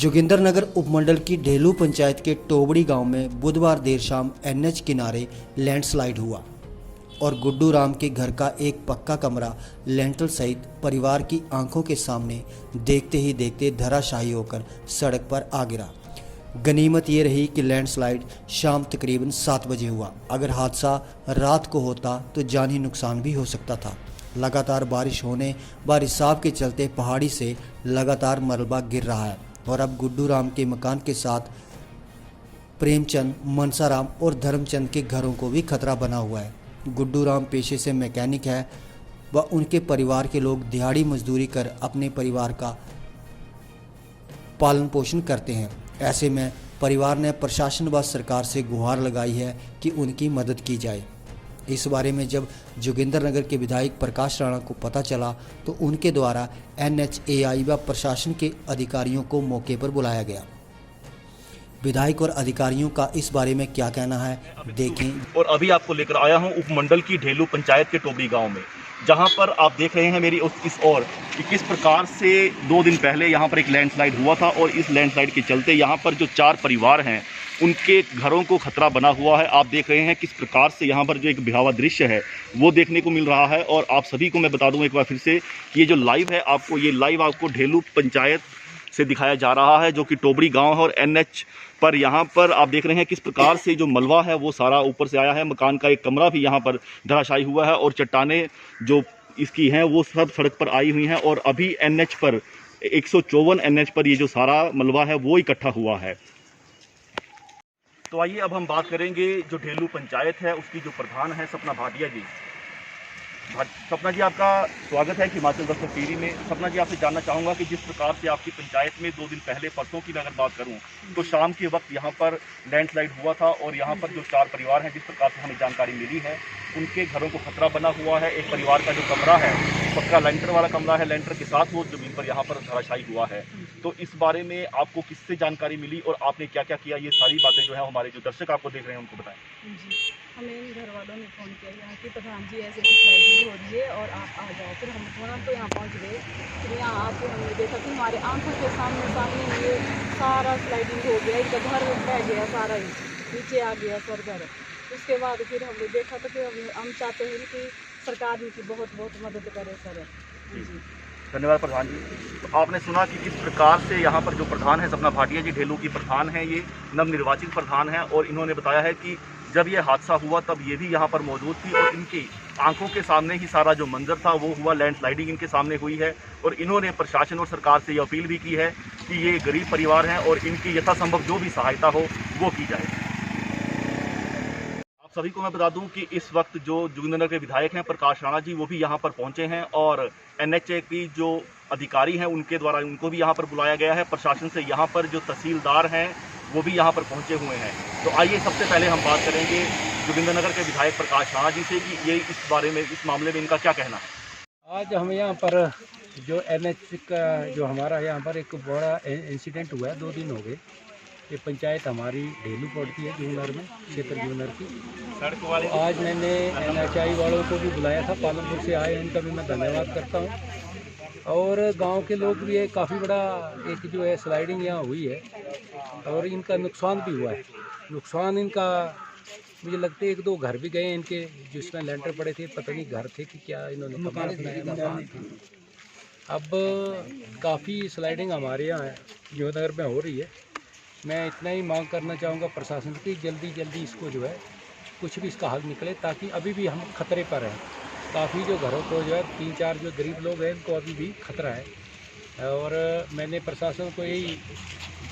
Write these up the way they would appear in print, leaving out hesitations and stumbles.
जोगिंदरनगर उपमंडल की ढेलू पंचायत के टोबड़ी गांव में बुधवार देर शाम एनएच किनारे लैंडस्लाइड हुआ और गुड्डू राम के घर का एक पक्का कमरा लेंटल सहित परिवार की आंखों के सामने देखते ही देखते धराशायी होकर सड़क पर आ गिरा। गनीमत ये रही कि लैंडस्लाइड शाम तकरीबन 7 बजे हुआ। अगर हादसा रात को होता तो जानी नुकसान भी हो सकता था। लगातार बारिश साहब के चलते पहाड़ी से लगातार मलबा गिर रहा है और अब गुड्डू राम के मकान के साथ प्रेमचंद, मनसाराम और धर्मचंद के घरों को भी खतरा बना हुआ है। गुड्डू राम पेशे से मैकेनिक है व उनके परिवार के लोग दिहाड़ी मजदूरी कर अपने परिवार का पालन पोषण करते हैं। ऐसे में परिवार ने प्रशासन व सरकार से गुहार लगाई है कि उनकी मदद की जाए। इस बारे में जब जोगिंदरनगर के विधायक प्रकाश राणा को पता चला तो उनके द्वारा NHAI व प्रशासन के अधिकारियों को मौके पर बुलाया गया। विधायक और अधिकारियों का इस बारे में क्या कहना है, देखें। और अभी आपको लेकर आया हूं उपमंडल की ढेलू पंचायत के टोबड़ी गांव में, जहां पर आप देख रहे हैं मेरी इस ओर कि किस प्रकार से 2 दिन पहले यहां पर एक लैंडस्लाइड हुआ था और इस लैंडस्लाइड के चलते यहां पर जो 4 परिवार हैं उनके घरों को खतरा बना हुआ है। आप देख रहे हैं किस प्रकार से यहाँ पर जो एक भयावह दृश्य है वो देखने को मिल रहा है। और आप सभी को मैं बता दूं एक बार फिर से कि ये जो लाइव है आपको ढेलू पंचायत से दिखाया जा रहा है, जो कि टोबड़ी गांव है। और NH पर यहाँ पर आप देख रहे हैं किस प्रकार से जो मलबा है वो सारा ऊपर से आया है। मकान का एक कमरा भी यहाँ पर धराशायी हुआ है और चट्टानें जो इसकी हैं वो सब सड़क पर आई हुई हैं। और अभी NH पर 154 NH पर ये जो सारा मलबा है वो इकट्ठा हुआ है। तो आइए अब हम बात करेंगे जो ढेलू पंचायत है उसकी जो प्रधान है सपना भाटिया जी। सपना जी, आपका स्वागत है हिमाचल दस्तक टीवी में। सपना जी, आपसे जानना चाहूँगा कि जिस प्रकार से आपकी पंचायत में 2 दिन पहले परसों की अगर बात करूँ तो शाम के वक्त यहाँ पर लैंडस्लाइड हुआ था और यहाँ पर जो 4 परिवार हैं जिस प्रकार से हमें जानकारी मिली है उनके घरों को खतरा बना हुआ है। एक परिवार का जो कमरा है पक्का लेंटर वाला कमरा है, लेंटर के साथ वो जमीन पर यहाँ पर धराशायी हुआ है। तो इस बारे में आपको किससे जानकारी मिली और आपने क्या क्या किया, ये सारी बातें जो है हमारे जो दर्शक आपको देख रहे हैं उनको बताएं। जी, हमें घर वालों ने फ़ोन किया यहाँ की प्रधान जी ऐसे स्लाइडिंग हो रही है और आप आ जाओ। फिर हम तुरंत तो यहाँ पहुँच गए। फिर यहाँ आके हमने देखा कि हमारे आंखों के सामने ये सारा स्लाइडिंग हो गया, इनका घर बह गया, सारा ही नीचे आ गया सर घर। उसके बाद फिर हमने देखा तो फिर हम चाहते हैं कि सरकार इनकी बहुत बहुत मदद करे सर। जी, धन्यवाद प्रधान जी। तो आपने सुना कि किस प्रकार से यहाँ पर जो प्रधान है सपना भाटिया जी ढेलू की प्रधान है, ये नवनिर्वाचित प्रधान है। और इन्होंने बताया है कि जब ये हादसा हुआ तब ये भी यहाँ पर मौजूद थी और इनकी आंखों के सामने ही सारा जो मंजर था वो हुआ, लैंडस्लाइडिंग इनके सामने हुई है। और इन्होंने प्रशासन और सरकार से ये अपील भी की है कि ये गरीब परिवार हैं और इनकी यथासंभव जो भी सहायता हो वो की जाए। आप सभी को मैं बता दूं कि इस वक्त जो जोगिंदरनगर के विधायक हैं प्रकाश राणा जी वो भी यहाँ पर पहुँचे हैं और NHA की जो अधिकारी हैं उनके द्वारा उनको भी यहाँ पर बुलाया गया है। प्रशासन से यहाँ पर जो तहसीलदार हैं वो भी यहाँ पर पहुँचे हुए हैं। तो आइए सबसे पहले हम बात करेंगे जोगिंदरनगर के विधायक प्रकाश राणा जी से कि ये इस बारे में, इस मामले में इनका क्या कहना है। आज हम यहाँ पर जो NH का जो हमारा यहाँ पर एक बड़ा इंसिडेंट हुआ है, 2 दिन हो गए। ये पंचायत हमारी ढेलू पड़ती है जोगिंदरनगर में, क्षेत्र जोगिंदरनगर की। तो आज मैंने NHI वालों को भी बुलाया था, पालनपुर से आए, उनका भी मैं धन्यवाद करता हूँ। और गांव के लोग भी काफ़ी बड़ा एक जो है स्लाइडिंग यहाँ हुई है और इनका नुकसान भी हुआ है। नुकसान इनका मुझे लगता है 1-2 घर भी गए इनके, जिसमें लेंटर पड़े थे, पता नहीं घर थे कि क्या इन्होंने मकान बनाया। अब काफ़ी स्लाइडिंग हमारे यहाँ है जोगिंदरनगर में हो रही है। मैं इतना ही मांग करना चाहूँगा प्रशासन की जल्दी इसको जो है कुछ भी इसका हल निकले, ताकि अभी भी हम खतरे पर हैं। काफ़ी जो घरों को जो है 3-4 जो गरीब लोग हैं उनको अभी भी खतरा है। और मैंने प्रशासन को यही,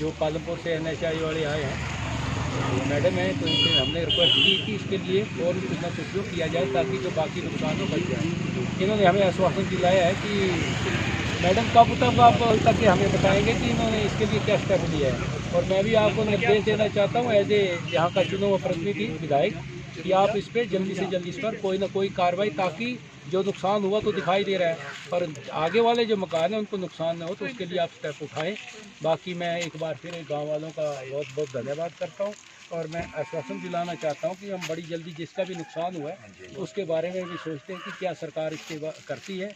जो पालनपुर से NHI वाले आए हैं मैडम हैं, तो इनसे हमने रिक्वेस्ट की कि इसके लिए और भी कुछ ना कुछ जो किया जाए ताकि जो बाकी नुकसान हो बच जाए। इन्होंने हमें आश्वासन दिलाया है कि मैडम कब तक हमें बताएंगे कि इन्होंने इसके लिए क्या स्टेप लिया है। और मैं भी आपको निर्देश देना चाहता हूँ एज ए यहाँ का चुना हुआ प्रतिनिधि विधायक कि आप इस पर जल्दी से जल्दी इस पर कोई ना कोई कार्रवाई, ताकि जो नुकसान हुआ तो दिखाई दे रहा है, पर आगे वाले जो मकान हैं उनको नुकसान ना हो तो उसके लिए आप स्टेप उठाएं। बाकी मैं एक बार फिर गांव वालों का बहुत बहुत धन्यवाद करता हूं और मैं आश्वासन दिलाना चाहता हूं कि हम बड़ी जल्दी जिसका भी नुकसान हुआ है उसके बारे में भी सोचते हैं कि क्या सरकार इसके करती है,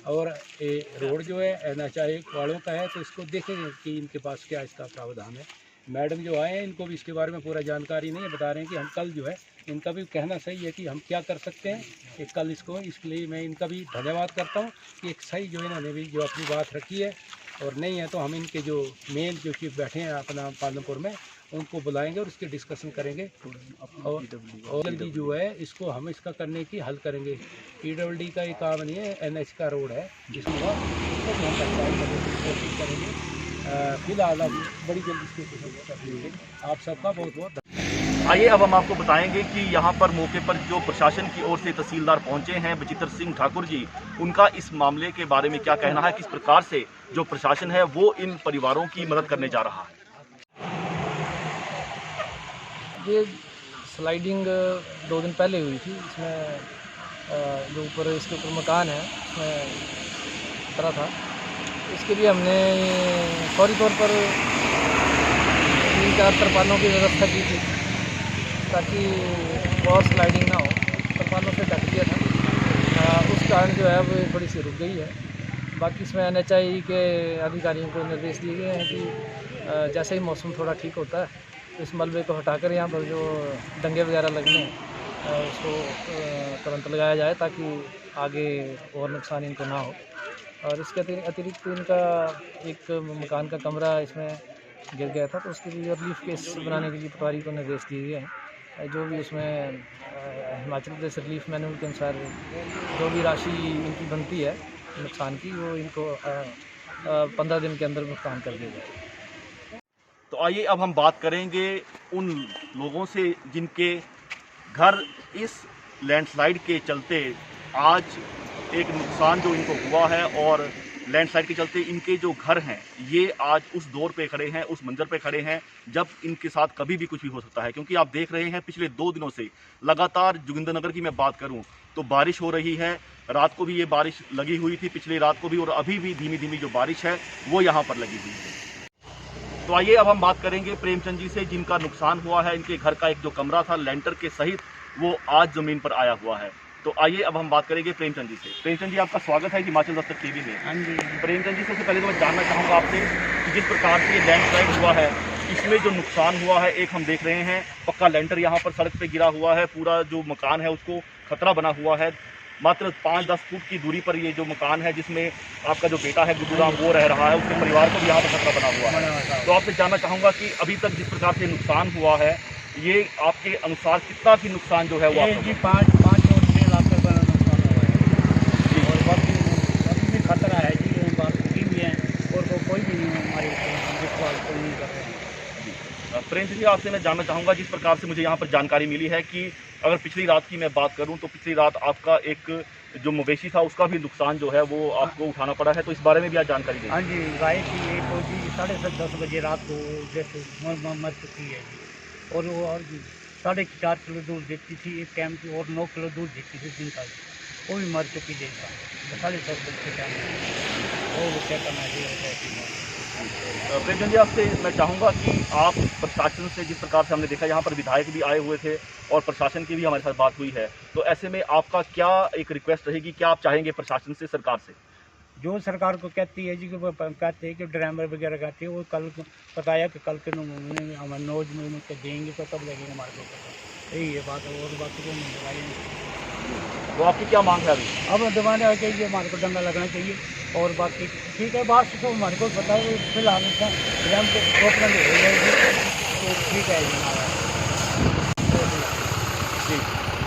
और ये रोड जो है NHAI वालों का है तो इसको देखेंगे कि इनके पास क्या इसका प्रावधान है। मैडम जो आए हैं इनको भी इसके बारे में पूरा जानकारी नहीं है, बता रहे हैं कि हम कल जो है, इनका भी कहना सही है कि हम क्या कर सकते हैं कि कल इसको, इसके लिए मैं इनका भी धन्यवाद करता हूँ कि एक सही जो इन्होंने भी जो अपनी बात रखी है, और नहीं है तो हम इनके जो मेन जो चीफ बैठे हैं अपना पालमपुर में उनको बुलाएंगे और इसके डिस्कशन करेंगे और जल्दी जो है इसको हम इसका करने की हल करेंगे। PWD का ये काम नहीं है, NH का रोड है जिसमें इसको भी हम पंचायत करने की कोशिश करेंगे। फिलहाल हम बड़ी जल्दी इसकी कोशिश करेंगे। आप सबका बहुत बहुत आइए अब हम आपको बताएंगे कि यहाँ पर मौके पर जो प्रशासन की ओर से तहसीलदार पहुंचे हैं बचित्र सिंह ठाकुर जी, उनका इस मामले के बारे में क्या कहना है, किस प्रकार से जो प्रशासन है वो इन परिवारों की मदद करने जा रहा है। ये स्लाइडिंग 2 दिन पहले हुई थी, इसमें जो ऊपर इसके ऊपर मकान है उसमें खतरा था। इसके लिए हमने फौरी तौर पर 3-4 तरपालों की व्यवस्था की थी ताकि और स्लाइडिंग ना हो। तरपालों से ढक दिया था, उस कारण जो है वो थोड़ी सी रुक गई है। बाकी इसमें NHAI के अधिकारियों को निर्देश दिए गए हैं कि जैसे ही मौसम थोड़ा ठीक होता है इस मलबे को हटाकर यहाँ पर जो डंगे वगैरह लगने हैं उसको तुरंत लगाया जाए ताकि आगे और नुकसान इनको ना हो। और इसके अतिरिक्त इनका एक मकान का कमरा इसमें गिर गया था तो उसके लिए रिलीफ केस बनाने के लिए पटवारी को निर्देश दिए गए हैं। जो भी उसमें हिमाचल प्रदेश रिलीफ मैनुअल के अनुसार जो भी राशि इनकी बनती है नुकसान की वो इनको 15 दिन के अंदर भुगतान कर दिया जाए। तो आइए अब हम बात करेंगे उन लोगों से जिनके घर इस लैंडस्लाइड के चलते आज एक नुकसान जो इनको हुआ है, और लैंडस्लाइड के चलते इनके जो घर हैं ये आज उस दौर पे खड़े हैं, उस मंजर पे खड़े हैं जब इनके साथ कभी भी कुछ भी हो सकता है। क्योंकि आप देख रहे हैं पिछले 2 दिनों से लगातार जोगिंद्रनगर की मैं बात करूं तो बारिश हो रही है। रात को भी ये बारिश लगी हुई थी, पिछली रात को भी, और अभी भी धीमी धीमी जो बारिश है वो यहाँ पर लगी हुई है। तो आइए अब हम बात करेंगे प्रेमचंद जी से जिनका नुकसान हुआ है। इनके घर का एक जो कमरा था लेंटर के सहित वो आज ज़मीन पर आया हुआ है। तो आइए अब हम बात करेंगे प्रेमचंद जी से। प्रेमचंद जी, आपका स्वागत है हिमाचल दस्तक टीवी में। हाँ जी। प्रेमचंद जी, सबसे पहले तो मैं जानना चाहूँगा आपसे कि जिस प्रकार से ये लैंडस्लाइड हुआ है इसमें जो नुकसान हुआ है, एक हम देख रहे हैं पक्का लेंटर यहाँ पर सड़क पर गिरा हुआ है, पूरा जो मकान है उसको खतरा बना हुआ है। मात्र 5-10 फुट की दूरी पर ये जो मकान है जिसमें आपका जो बेटा है गुड्डू राम वो रह रहा है, उसके परिवार को भी यहाँ पर खतरा बना हुआ है। तो आपसे जानना चाहूँगा कि अभी तक जिस प्रकार से नुकसान हुआ है ये आपके अनुसार कितना की नुकसान जो है वो जी 5-6 लाख का नुकसान हुआ है और बाकी भी खतरा है जी, बात की भी है और कोई भी नहीं हमारी देखभाल कोई नहीं कर रहे हैं। प्रिंस जी, आपसे मैं जानना चाहूँगा जिस प्रकार से मुझे यहाँ पर जानकारी मिली है कि अगर पिछली रात की मैं बात करूँ तो पिछली रात आपका एक जो मवेशी था उसका भी नुकसान जो है वो आपको उठाना पड़ा है, तो इस बारे में भी आप जानकारी दें। हाँ जी, गाय की ये कोई भी 7:30-10 बजे रात को जैसे मर चुकी है जी, और वो और 4.5 किलो दूध देती थी एक टाइम की, और 9 किलो दूध देती थी दिन का, वो भी मर चुकी देता 10:30 बजे के टाइम वो क्या करना चाहिए। प्रेमचंद जी, आपसे मैं चाहूँगा कि आप प्रशासन से, जिस प्रकार से हमने देखा यहाँ पर विधायक भी आए हुए थे और प्रशासन की भी हमारे साथ बात हुई है, तो ऐसे में आपका क्या एक रिक्वेस्ट रहेगी, क्या आप चाहेंगे प्रशासन से, सरकार से? जो सरकार को कहती है जी कि वो कहते हैं कि ड्राइवर वगैरह कहते हैं, वो कल बताया कि कल के हम नोज में देंगे तो तब लगेंगे हमारे को, यही है बात है, और बाकी को नहीं लगाएंगे। तो आपकी क्या मांग है अभी? अब दबाना चाहिए, हमारे को डंगा लगना चाहिए, और बाकी ठीक है बात तो हमारे को बताए फिलहाल हम को रोकना नहीं हो जाएगी तो ठीक है जी हमारा।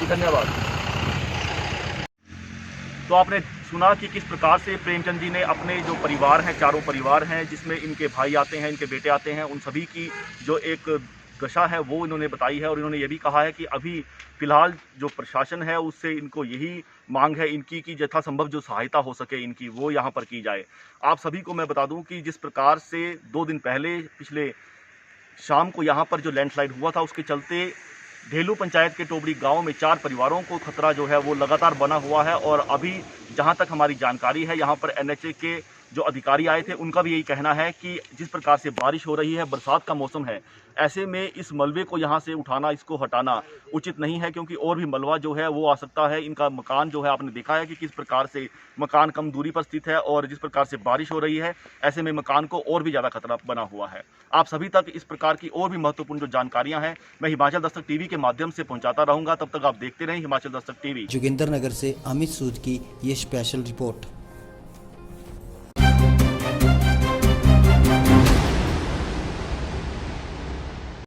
जी धन्यवाद। तो आपने सुना कि किस प्रकार से प्रेमचंद जी ने अपने जो परिवार हैं, 4 परिवार हैं जिसमें इनके भाई आते हैं, इनके बेटे आते हैं, उन सभी की जो एक दशा है वो इन्होंने बताई है। और इन्होंने ये भी कहा है कि अभी फ़िलहाल जो प्रशासन है उससे इनको यही मांग है इनकी कि यथासंभव जो सहायता हो सके इनकी वो यहाँ पर की जाए। आप सभी को मैं बता दूं कि जिस प्रकार से 2 दिन पहले पिछले शाम को यहाँ पर जो लैंडस्लाइड हुआ था उसके चलते ढेलू पंचायत के टोबड़ी गांव में 4 परिवारों को खतरा जो है वो लगातार बना हुआ है। और अभी जहां तक हमारी जानकारी है, यहां पर एनएचए के जो अधिकारी आए थे उनका भी यही कहना है कि जिस प्रकार से बारिश हो रही है, बरसात का मौसम है, ऐसे में इस मलबे को यहाँ से उठाना, इसको हटाना उचित नहीं है, क्योंकि और भी मलबा जो है वो आ सकता है। इनका मकान जो है आपने देखा है कि किस प्रकार से मकान कम दूरी पर स्थित है और जिस प्रकार से बारिश हो रही है, ऐसे में मकान को और भी ज़्यादा खतरा बना हुआ है। आप सभी तक इस प्रकार की और भी महत्वपूर्ण जो जानकारियाँ हैं मैं हिमाचल दस्तक टीवी के माध्यम से पहुँचाता रहूँगा। तब तक आप देखते रहें हिमाचल दस्तक टीवी। जोगिंदर नगर से अमित सूद की ये स्पेशल रिपोर्ट।